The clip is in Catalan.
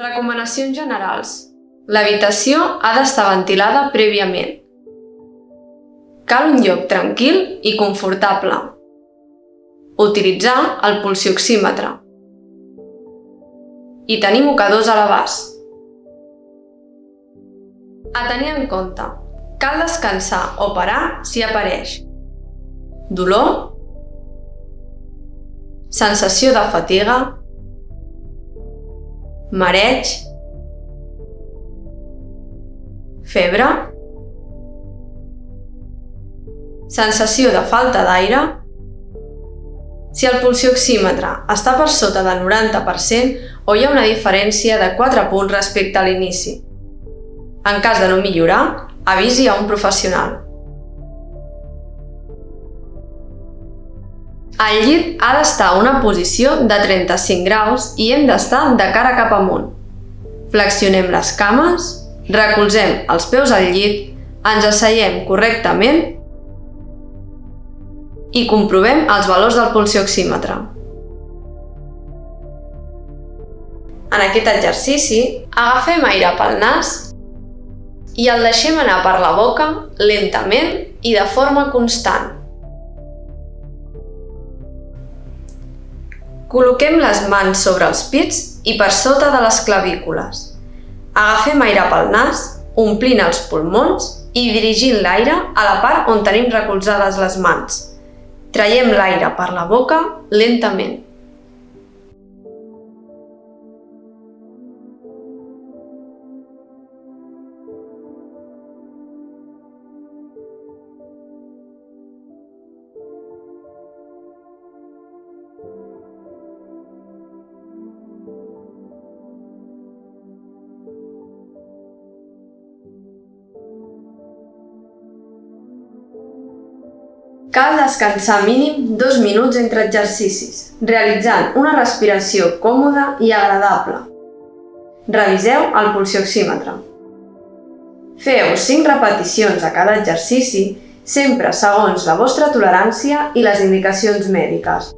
Recomanacions generals. L'habitació ha d'estar ventilada prèviament. Cal un lloc tranquil i confortable. Utilitzar el pulsioxímetre. I tenir mocadors a l'abast. A tenir en compte, cal descansar o parar si apareix dolor, sensació de fatiga, mareig, febre, sensació de falta d'aire. Si el pulsioxímetre està per sota del 90% o hi ha una diferència de 4 punts respecte a l'inici. En cas de no millorar, avisi a un professional. El llit ha d'estar a una posició de 35 graus i hem d'estar de cara cap amunt. Flexionem les cames, recolzem els peus al llit, ens asseiem correctament i comprovem els valors del pulsioxímetre. En aquest exercici, agafem aire pel nas i el deixem anar per la boca lentament i de forma constant. Col·loquem les mans sobre els pits i per sota de les clavícules. Agafem aire pel nas, omplint els pulmons i dirigint l'aire a la part on tenim recolzades les mans. Traiem l'aire per la boca lentament. Cal descansar mínim 2 minuts entre exercicis, realitzant una respiració còmoda i agradable. Reviseu el pulsioxímetre. Feu 5 repeticions a cada exercici, sempre segons la vostra tolerància i les indicacions mèdiques.